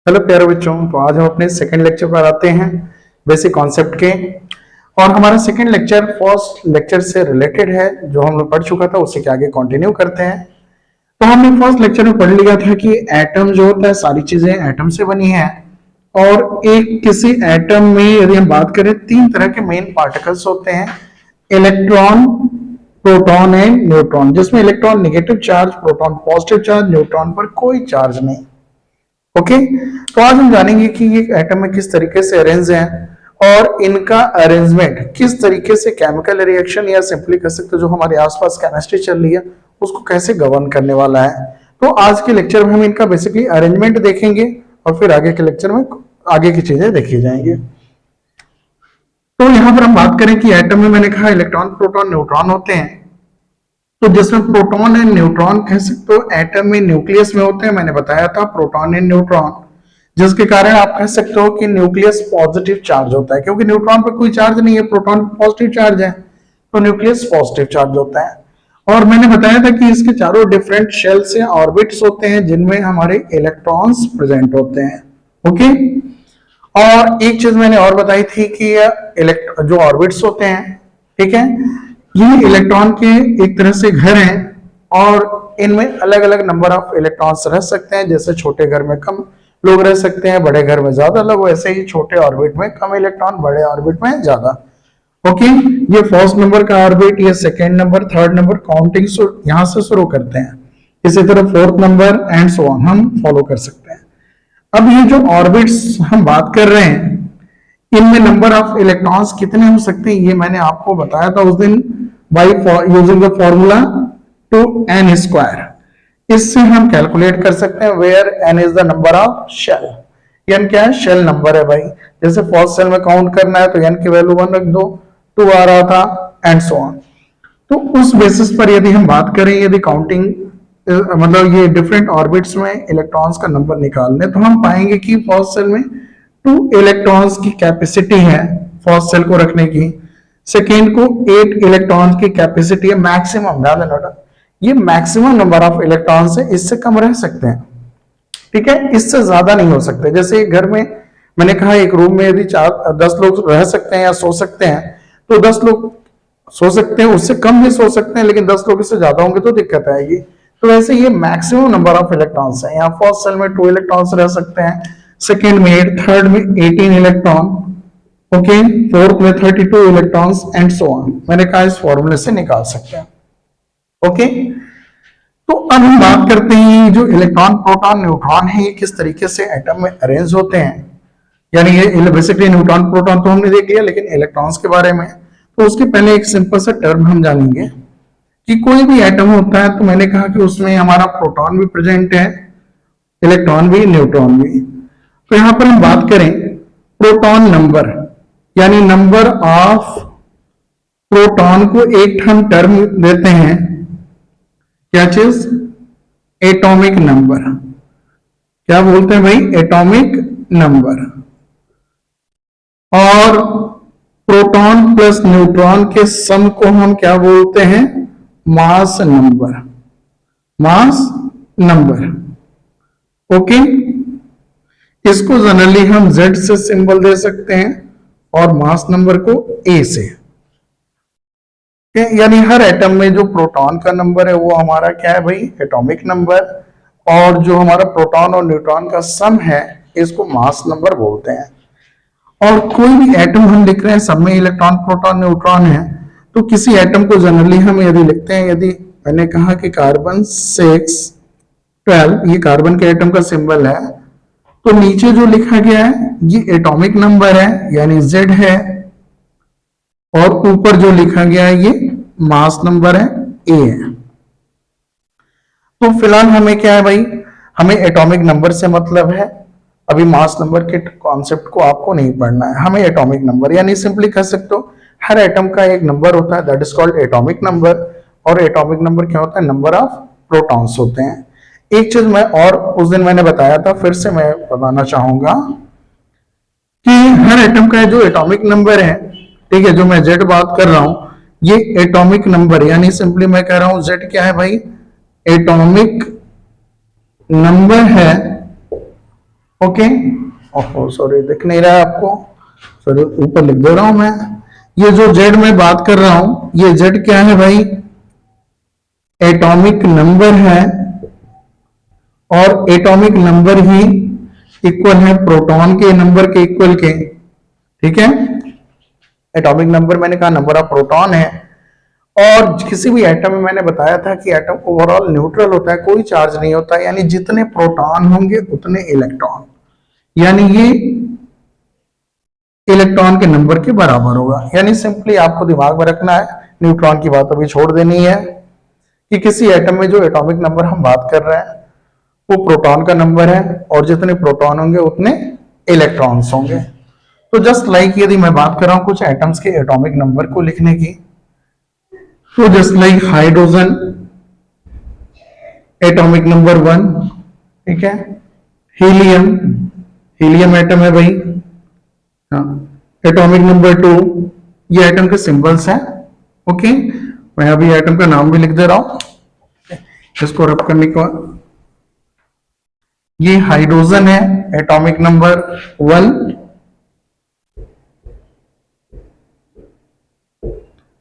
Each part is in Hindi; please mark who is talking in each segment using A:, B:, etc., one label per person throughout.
A: हेलो प्यारे बच्चों, तो आज हम अपने सेकंड लेक्चर पर आते हैं बेसिक कॉन्सेप्ट के। और हमारा सेकंड लेक्चर फर्स्ट लेक्चर से रिलेटेड है, जो हम लोग पढ़ चुका था उसी के आगे कंटिन्यू करते हैं। तो हमने फर्स्ट लेक्चर में पढ़ लिया था कि एटम जो होता है, सारी चीजें एटम से बनी है। और एक किसी एटम में यदि हम बात करें, तीन तरह के मेन पार्टिकल्स होते हैं, इलेक्ट्रॉन, प्रोटॉन एंड न्यूट्रॉन, जिसमें electron negative charge, proton positive charge, neutron पर कोई चार्ज नहीं। ओके, तो आज हम जानेंगे कि ये एटम में किस तरीके से अरेंज हैं और इनका अरेंजमेंट किस तरीके से केमिकल रिएक्शन या सिंपली कह सकते जो हमारे आसपास केमिस्ट्री चल रही है उसको कैसे गवर्न करने वाला है। तो आज के लेक्चर में हम इनका बेसिकली अरेंजमेंट देखेंगे और फिर आगे के लेक्चर में आगे की चीजें देखी जाएंगी। तो यहां पर हम बात करें कि एटम में मैंने कहा इलेक्ट्रॉन, प्रोटॉन, न्यूट्रॉन होते हैं। तो जिसमें प्रोटॉन एंड न्यूट्रॉन कह सकते हो एटम में न्यूक्लियस में होते हैं, मैंने बताया था प्रोटॉन एंड न्यूट्रॉन, जिसके कारण आप कह सकते हो कि न्यूक्लियस पॉजिटिव चार्ज होता है, क्योंकि न्यूट्रॉन पर कोई चार्ज नहीं है, प्रोटॉन पॉजिटिव चार्ज है, तो न्यूक्लियस पॉजिटिव चार्ज होता है। और मैंने बताया था कि इसके चारों डिफरेंट शेल्स या ऑर्बिट्स होते हैं जिनमें हमारे इलेक्ट्रॉन्स प्रेजेंट होते हैं। ओके, और एक चीज मैंने और बताई थी कि जो ऑर्बिट्स होते हैं, ठीक है, ये इलेक्ट्रॉन के एक तरह से घर हैं और इनमें अलग अलग नंबर ऑफ इलेक्ट्रॉन्स रह सकते हैं। जैसे छोटे घर में कम लोग रह सकते हैं, बड़े घर में ज्यादा लोग, वैसे ही छोटे ऑर्बिट में कम इलेक्ट्रॉन, बड़े ऑर्बिट में ज्यादा। ओके, ये फर्स्ट नंबर का ऑर्बिट, ये second number, third number, counting यहां से शुरू करते हैं। इसी तरह fourth number and so on हम फॉलो कर सकते हैं। अब ये जो ऑर्बिट्स हम बात कर रहे हैं, इनमें नंबर ऑफ इलेक्ट्रॉन्स कितने हो सकते हैं, ये मैंने आपको बताया था उस दिन by using the formula 2n square. इससे हम कैलकुलेट कर सकते हैं where n is the number of shell. n क्या है? शेल नंबर है भाई। जैसे फर्स्ट सेल में काउंट करना है तो n की वैल्यू 1 रख दो, 2 आ रहा था एंड सो ऑन। तो उस बेसिस पर यदि हम बात करें, यदि काउंटिंग मतलब ये डिफरेंट ऑर्बिट्स में इलेक्ट्रॉन्स का नंबर निकालने, तो हम पाएंगे कि फर्स्ट सेल में 2 इलेक्ट्रॉन्स की कैपेसिटी है फर्स्ट सेल को रखने की, सेकेंड को 8 इलेक्ट्रॉन की कैपेसिटी है मैक्सिमम, ध्यान देना ये मैक्सिमम नंबर ऑफ इलेक्ट्रॉन्स है, इससे कम रह सकते हैं, ठीक है, इससे ज्यादा नहीं हो सकते। जैसे घर में मैंने कहा एक रूम में यदि 10 लोग रह सकते हैं या सो सकते हैं, तो 10 लोग सो सकते हैं, उससे कम भी सो सकते हैं, लेकिन 10 लोग इससे ज्यादा होंगे तो दिक्कत आएगी। तो वैसे ये मैक्सिमम नंबर ऑफ इलेक्ट्रॉन्स है। यहाँ फर्स्ट सेल में 2 इलेक्ट्रॉन्स रह सकते हैं, सेकेंड में 8, थर्ड में 18 इलेक्ट्रॉन, ओके, फोर्थ में 32 इलेक्ट्रॉन्स एंड सो ऑन। मैंने कहा इस फॉर्मूले से निकाल सकते हैं। ओके, तो अब हम बात करते हैं जो इलेक्ट्रॉन, प्रोटॉन, न्यूट्रॉन है, ये किस तरीके से एटम में अरेंज होते हैं। यानी ये बेसिकली न्यूट्रॉन, प्रोटॉन तो हमने देख लिया, लेकिन इलेक्ट्रॉन्स के बारे में तो उसके पहले एक सिंपल सा टर्म हम जानेंगे कि कोई भी एटम होता है तो मैंने कहा कि उसमें हमारा प्रोटॉन भी प्रेजेंट है, इलेक्ट्रॉन भी, न्यूट्रॉन भी। तो यहां पर हम बात करें प्रोटॉन नंबर, यानी नंबर ऑफ प्रोटॉन को एक हम टर्म देते हैं, क्या चीज? Atomic number. क्या बोलते हैं भाई? Atomic number. और प्रोटॉन प्लस न्यूट्रॉन के सम को हम क्या बोलते हैं? Mass number. Mass number, okay. इसको जनरली हम Z से सिंबल दे सकते हैं और मास नंबर को A से। यानी हर एटम में जो प्रोटॉन का नंबर है वो हमारा क्या है भाई? Atomic number. और जो हमारा प्रोटॉन और न्यूट्रॉन का सम है इसको मास नंबर बोलते हैं। और कोई भी एटम हम लिख रहे हैं, सब में इलेक्ट्रॉन, प्रोटॉन, न्यूट्रॉन है, तो किसी एटम को जनरली हम यदि लिखते हैं, यदि मैंने कहा कि कार्बन 6 12, ये कार्बन के एटम का सिंबल है, तो नीचे जो लिखा गया है ये एटॉमिक नंबर है यानी Z है, और ऊपर जो लिखा गया है ये मास नंबर है, A है। तो फिलहाल हमें क्या है भाई? हमें एटॉमिक नंबर से मतलब है, अभी मास नंबर के कॉन्सेप्ट को आपको नहीं पढ़ना है, हमें एटॉमिक नंबर, यानी सिंपली कह सकते हो हर एटम का एक नंबर होता है, that is called atomic number. और एटॉमिक नंबर क्या होता है? नंबर ऑफ प्रोटॉन्स होते हैं। एक चीज मैं और उस दिन मैंने बताया था, फिर से मैं बताना चाहूंगा कि हर एटम का जो एटॉमिक नंबर है, ठीक है, जो मैं Z बात कर रहा हूं, ये एटॉमिक नंबर, यानी सिंपली मैं कह रहा हूं Z क्या है भाई? एटॉमिक नंबर है ओके, ओहो सॉरी दिख नहीं रहा है आपको, सॉरी ऊपर लिख दे रहा हूं मैं। ये जो जेड में बात कर रहा हूं, ये जेड क्या है भाई, एटॉमिक नंबर है, और एटॉमिक नंबर ही इक्वल है प्रोटॉन के नंबर के इक्वल के, ठीक है। एटॉमिक नंबर मैंने कहा नंबर ऑफ प्रोटॉन है, और किसी भी एटम में मैंने बताया था कि एटम ओवरऑल न्यूट्रल होता है, कोई चार्ज नहीं होता, यानी जितने प्रोटॉन होंगे उतने इलेक्ट्रॉन, यानी ये इलेक्ट्रॉन के नंबर के बराबर होगा। यानी सिंपली आपको दिमाग में रखना है, न्यूट्रॉन की बात अभी छोड़ देनी है, कि किसी एटम में जो एटॉमिक नंबर हम बात कर रहे हैं वो प्रोटॉन का नंबर है, और जितने प्रोटॉन होंगे उतने इलेक्ट्रॉन्स होंगे। तो जस्ट लाइक यदि मैं बात कर रहा हूं कुछ एटम्स के एटॉमिक नंबर को लिखने की, तो just like hydrogen atomic number 1, ठीक है। हीलियम, हीलियम एटम है भाई, हाँ। एटॉमिक नंबर 2, ये एटम के सिंबल्स हैं, ओके। मैं अभी एटम का नाम भी लिख दे रहा हूं इसको रब करने के बाद। ये हाइड्रोजन है, एटॉमिक नंबर 1,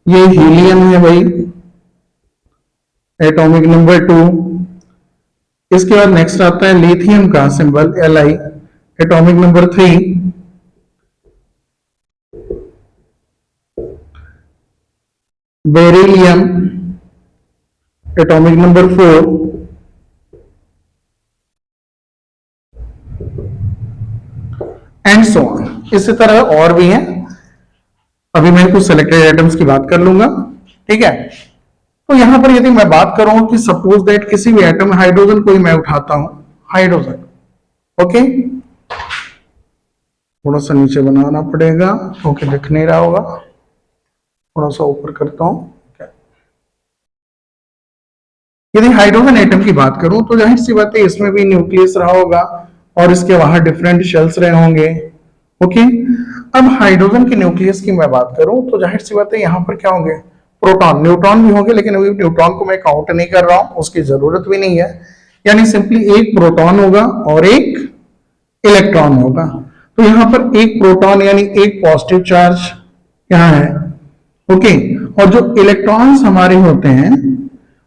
A: ये हीलियम है भाई, एटॉमिक नंबर 2। इसके बाद नेक्स्ट आता है लिथियम का symbol Li, atomic number 3। Beryllium, atomic number 4। And so on, इसी तरह और भी हैं। अभी मैं कुछ सिलेक्टेड आइटम्स की बात कर लूंगा, ठीक है। तो यहां पर यदि मैं बात करूं कि सपोज दैट किसी भी एटम में हाइड्रोजन कोई मैं उठाता हूं, हाइड्रोजन, ओके, थोड़ा सा नीचे बनाना पड़ेगा क्योंकि दिख नहीं रहा होगा, थोड़ा सा ऊपर करता हूं। यदि हाइड्रोजन एटम की बात करूं तो जाहिर सी बात है इसमें भी न्यूक्लियस रहा होगा और इसके बाहर डिफरेंट शेल्स रहे होंगे, ओके। अब हाइड्रोजन के न्यूक्लियस की मैं बात करूं तो जाहिर सी बात है यहाँ पर क्या होंगे, प्रोटॉन, न्यूट्रॉन भी होंगे, लेकिन अभी न्यूट्रॉन को मैं काउंट नहीं कर रहा हूं, उसकी जरूरत भी नहीं है। यानी सिंपली एक प्रोटॉन होगा और एक इलेक्ट्रॉन होगा। तो यहाँ पर एक प्रोटॉन यानी एक पॉजिटिव चार्ज यहाँ है, ओके। और जो इलेक्ट्रॉन्स हमारे होते हैं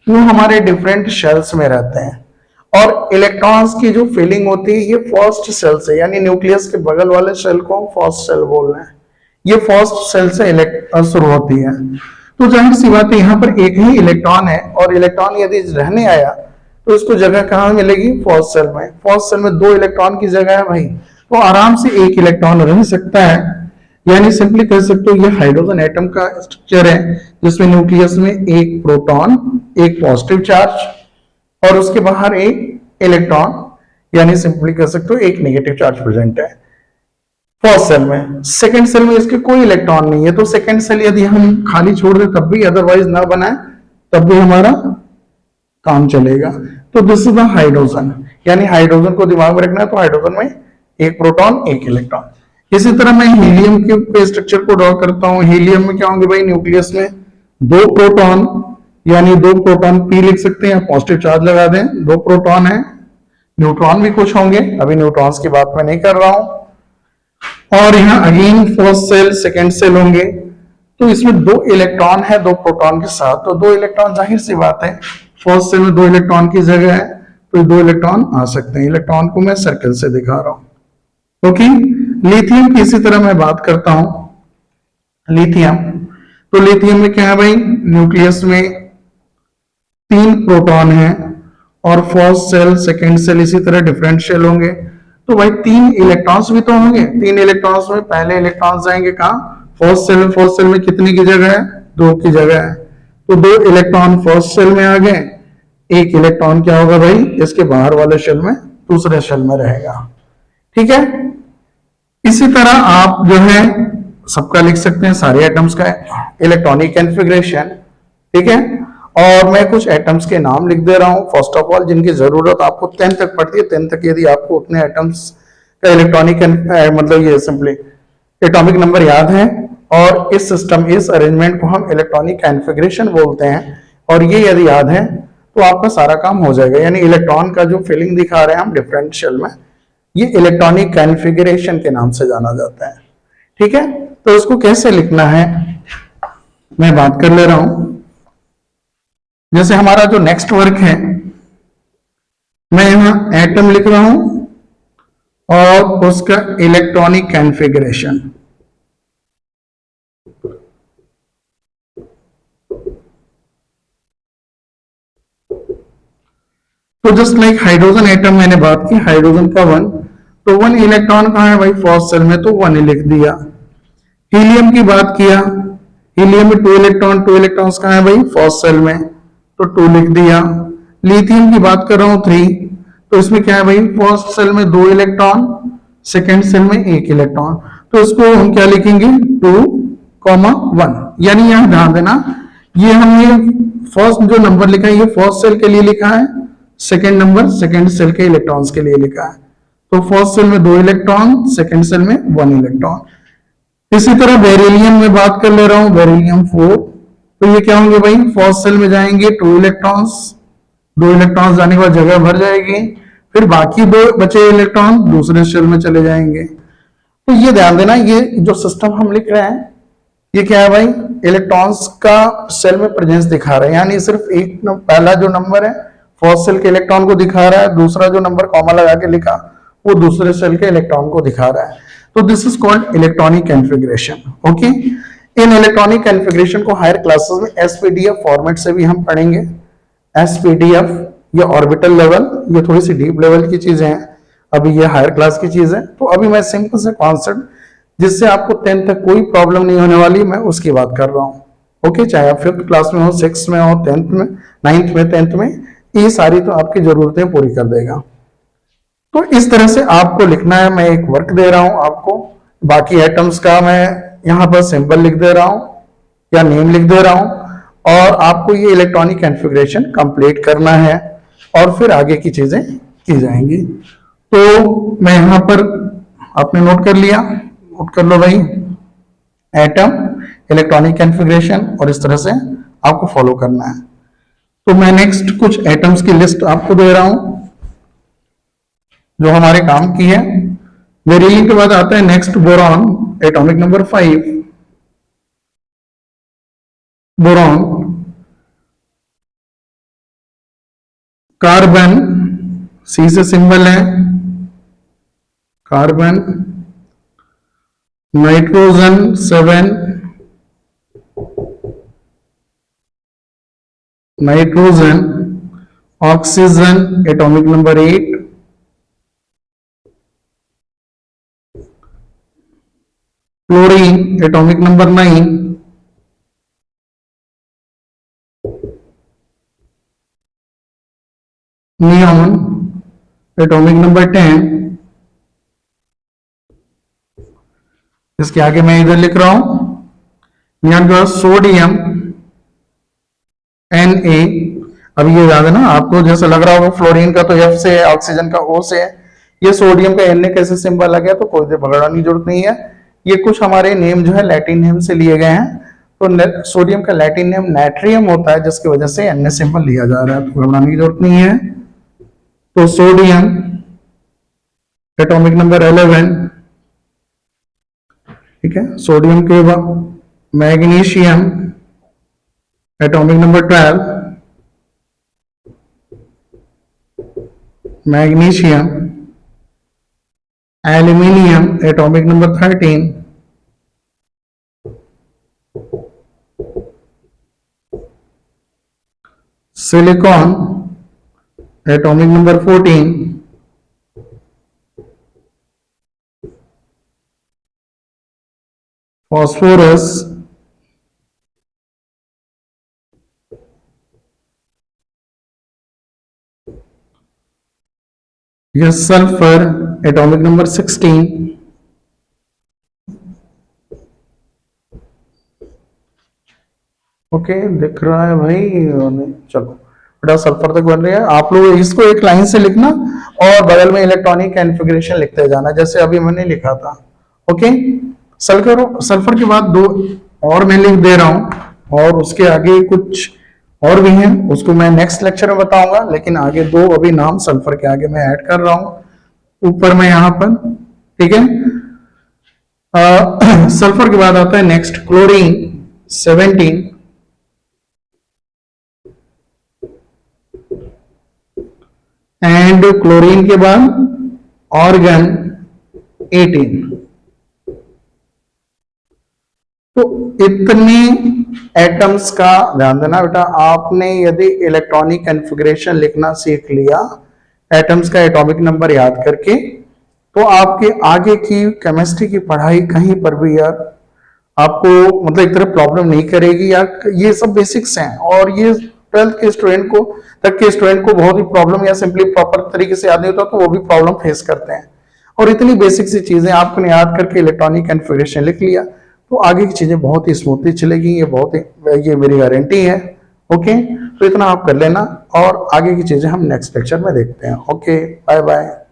A: वो हमारे डिफरेंट शेल्स में रहते हैं, और इलेक्ट्रॉन्स की जो फिलिंग होती है ये फर्स्ट सेल से, यानी न्यूक्लियस के बगल वाले सेल को हम फर्स्ट सेल बोल रहे हैं, ये फर्स्ट सेल से शुरू होती है। तो जाहिर सी बात है यहाँ पर एक ही इलेक्ट्रॉन है, और इलेक्ट्रॉन यदि रहने आया तो इसको जगह कहाँ मिलेगी, फर्स्ट सेल में। फर्स्ट सेल में 2 इलेक्ट्रॉन की जगह है भाई, तो आराम से एक इलेक्ट्रॉन रह सकता है। यानी सिंपली कह सकते हो ये हाइड्रोजन एटम का स्ट्रक्चर है, जिसमें न्यूक्लियस में एक प्रोटॉन, एक पॉजिटिव चार्ज और उसके बाहर एक इलेक्ट्रॉन, यानी सिंपली कह सकते हो एक नेगेटिव चार्ज प्रेजेंट है फर्स्ट सेल में। सेकंड सेल में इसके कोई इलेक्ट्रॉन नहीं है, तो सेकंड सेल यदि हम खाली छोड़ दें तब भी, अदरवाइज ना बनाए तब भी हमारा काम चलेगा। तो दिस इज द हाइड्रोजन, यानी हाइड्रोजन को दिमाग में रखना है, तो हाइड्रोजन में एक प्रोटॉन एक इलेक्ट्रॉन। इसी तरह मैं हीलियम के स्ट्रक्चर को ड्रॉ करता हूं। हीलियम में क्या होंगे भाई, न्यूक्लियस में 2 प्रोटॉन, यानी 2 प्रोटॉन पी लिख सकते हैं, पॉजिटिव चार्ज लगा दें, 2 प्रोटॉन है। न्यूट्रॉन भी कुछ होंगे, अभी न्यूट्रॉन्स की बात मैं नहीं कर रहा हूं। और यहाँ again first cell second cell होंगे, तो इसमें 2 इलेक्ट्रॉन है 2 प्रोटॉन के साथ, तो 2 इलेक्ट्रॉन जाहिर सी बात है फर्स्ट सेल में 2 इलेक्ट्रॉन की जगह है, तो 2 इलेक्ट्रॉन आ सकते हैं। इलेक्ट्रॉन को मैं सर्कल से दिखा रहा हूं, ओके। लिथियम की इसी तरह मैं बात करता हूं, लिथियम, तो लिथियम में क्या है भाई, न्यूक्लियस में 3 प्रोटॉन है और फर्स्ट सेल सेकेंड सेल इसी तरह डिफरेंट शेल होंगे, तो भाई 3 इलेक्ट्रॉन्स भी तो होंगे। 3 इलेक्ट्रॉन्स में पहले इलेक्ट्रॉन्स जाएंगे कहां, फर्स्ट सेल में। फर्स्ट सेल में कितने की जगह है, 2 की जगह है, तो 2 इलेक्ट्रॉन फर्स्ट सेल में आ गए, एक इलेक्ट्रॉन क्या होगा भाई इसके बाहर वाले शेल में, दूसरे शेल में रहेगा, ठीक है। इसी तरह आप जो है सबका लिख सकते हैं, सारे एटम्स का इलेक्ट्रॉनिक कॉन्फ़िगरेशन, ठीक है। और मैं कुछ एटम्स के नाम लिख दे रहा हूं फर्स्ट ऑफ ऑल, जिनकी जरूरत आपको 10 तक पड़ती है। 10 तक यदि आपको उतने एटम्स का इलेक्ट्रॉनिक मतलब ये सिंपली एटॉमिक नंबर याद है, और इस सिस्टम, इस अरेंजमेंट को हम इलेक्ट्रॉनिक कॉन्फ़िगरेशन बोलते हैं, और ये यदि याद है तो आपका सारा काम हो जाएगा। यानी इलेक्ट्रॉन का जो फिलिंग दिखा रहे हैं हम डिफरेंट शेल में, ये इलेक्ट्रॉनिक कॉन्फ़िगरेशन के नाम से जाना जाता है। ठीक है, तो इसको कैसे लिखना है मैं बात कर ले रहा हूं। जैसे हमारा जो नेक्स्ट वर्क है, मैं यहां एटम लिख रहा हूं और उसका इलेक्ट्रॉनिक कॉन्फ़िगरेशन। तो जस्ट लाइक हाइड्रोजन एटम मैंने बात की, हाइड्रोजन का 1, तो 1 इलेक्ट्रॉन कहां है भाई, फर्स्ट सेल में, तो 1 ही लिख दिया। हीलियम की बात किया, हीलियम में 2 इलेक्ट्रॉन, 2 इलेक्ट्रॉन्स कहां है भाई, फर्स्ट सेल में, तो 2 लिख दिया। लिथियम की बात कर रहा हूं 3, तो इसमें क्या है भाई, फर्स्ट सेल में 2 इलेक्ट्रॉन, सेकेंड सेल में 1 इलेक्ट्रॉन, तो इसको हम क्या लिखेंगे 2,1। यानी यहां ध्यान देना, ये हमने फर्स्ट जो नंबर लिखा है ये फर्स्ट सेल के लिए लिखा है, सेकेंड नंबर सेकेंड सेल के इलेक्ट्रॉन्स के लिए लिखा है। तो फर्स्ट सेल में 2 इलेक्ट्रॉन, सेकेंड सेल में 1 इलेक्ट्रॉन। इसी तरह बेरिलियम में बात कर ले रहा हूं, बेरिलियम 4, तो ये क्या होंगे भाई, फर्स्ट सेल में जाएंगे 2 इलेक्ट्रॉन्स, 2 इलेक्ट्रॉन्स जाने के बाद जगह भर जाएगी, फिर बाकी 2 बचे इलेक्ट्रॉन दूसरे सेल में चले जाएंगे। तो ये ध्यान देना, ये जो सिस्टम हम लिख रहे हैं ये क्या है भाई, इलेक्ट्रॉन्स का सेल में प्रेजेंस दिखा रहा है, यानी सिर्फ एक पहला जो नंबर है फर्स्ट सेल के इलेक्ट्रॉन को दिखा रहा है, दूसरा जो नंबर कॉमा लगा के लिखा वो दूसरे सेल के इलेक्ट्रॉन को दिखा रहा है। तो this is called electronic configuration. Okay, in electronic configuration को हायर क्लासेस में एसपीडीएफ फॉर्मेट से भी हम पढ़ेंगे। एसपीडीएफ ये ऑर्बिटल लेवल, ये थोड़ी सी डीप लेवल की चीजें हैं, अभी ये हायर क्लास की चीज है। तो अभी मैं सिंपल से कॉन्सेप्ट जिससे आपको 10th तक कोई प्रॉब्लम नहीं होने वाली, मैं उसकी बात कर रहा हूँ। ओके, चाहे आप 5th क्लास में हो, 6th में हो, 10th में, 9th में, 10th में, ये सारी तो आपकी जरूरतें पूरी कर देगा। तो इस तरह से आपको लिखना है। मैं एक वर्क दे रहा हूं आपको, बाकी एटम्स का मैं यहां पर सिंबल लिख दे रहा हूं या नेम लिख दे रहा हूं, और आपको ये इलेक्ट्रॉनिक कॉन्फ़िगरेशन कंप्लीट करना है और फिर आगे की चीजें की जाएंगी। तो मैं यहां पर, आपने नोट कर लिया, नोट कर लो भाई, एटम, इलेक्ट्रॉनिक कॉन्फ़िगरेशन, और इस तरह से आपको फॉलो करना है। तो मैं नेक्स्ट कुछ एटम्स की लिस्ट आपको दे रहा हूं जो हमारे काम की है। बेरिलियम के बाद आता है next boron, atomic number 5, boron. Carbon, C से सिंबल है, carbon. Nitrogen 7, nitrogen. Oxygen, atomic number 8, chlorine, atomic number 9, neon, atomic number 10। इसके आगे मैं इधर लिख रहा हूं नियॉन के बाद सोडियम, Na। अब ये याद है ना आपको, जैसे लग रहा होगा फ्लोरीन का तो F से है, ऑक्सीजन का O से है, ये सोडियम का Na कैसे सिंबल आ गया, तो कोई पकड़ने की जरूरत नहीं है। ये कुछ हमारे नेम जो है लैटिन नेम से लिए गए हैं। तो सोडियम का लैटिन नेम नाइट्रियम होता है, जिसकी वजह से Na सिंबल लिया जा रहा है, तो घबराने की जरूरत नहीं है। तो सोडियम, एटॉमिक नंबर 11, ठीक है। सोडियम के बाद magnesium, atomic number 12, magnesium. Aluminium, atomic number 13, silicon, atomic number 14, phosphorus, यह सल्फर, एटॉमिक नंबर 16, ओके दिख रहा है भाई, चलो बेटा सल्फर तक बन रही है। आप लोग इसको एक लाइन से लिखना और बगल में इलेक्ट्रॉनिक कॉन्फ़िगरेशन लिखते जाना, जैसे अभी मैंने लिखा था। ओके, सल्फर के बाद 2 और मैं लिख दे रहा हूं, और उसके आगे कुछ और भी हैं, उसको मैं नेक्स्ट लेक्चर में बताऊंगा, लेकिन आगे 2 अभी नाम सल्फर के आगे मैं ऐड कर रहा हूं। ऊपर में यहां पर, ठीक है। सल्फर के बाद आता है नेक्स्ट क्लोरीन 17 एंड क्लोरीन के बाद ऑर्गन 18। तो इतने एटम्स का ध्यान देना बेटा, आपने यदि इलेक्ट्रॉनिक कॉन्फ़िगरेशन लिखना सीख लिया एटम्स का एटॉमिक नंबर याद करके, तो आपके आगे की केमिस्ट्री की पढ़ाई कहीं पर भी यार आपको मतलब एक तरह प्रॉब्लम नहीं करेगी यार। ये सब बेसिक्स हैं और ये 12th के स्टूडेंट को बहुत ही प्रॉब्लम या सिंपली प्रॉपर तरीके से याद नहीं होता तो वो भी प्रॉब्लम फेस करते हैं। और इतनी बेसिक सी चीजें आपने याद करके इलेक्ट्रॉनिक कॉन्फ़िगरेशन लिख लिया तो आगे की चीजें बहुत ही स्मूथली चलेगी, ये मेरी गारंटी है। ओके, तो इतना आप कर लेना और आगे की चीजें हम नेक्स्ट लेक्चर में देखते हैं। Okay, bye bye.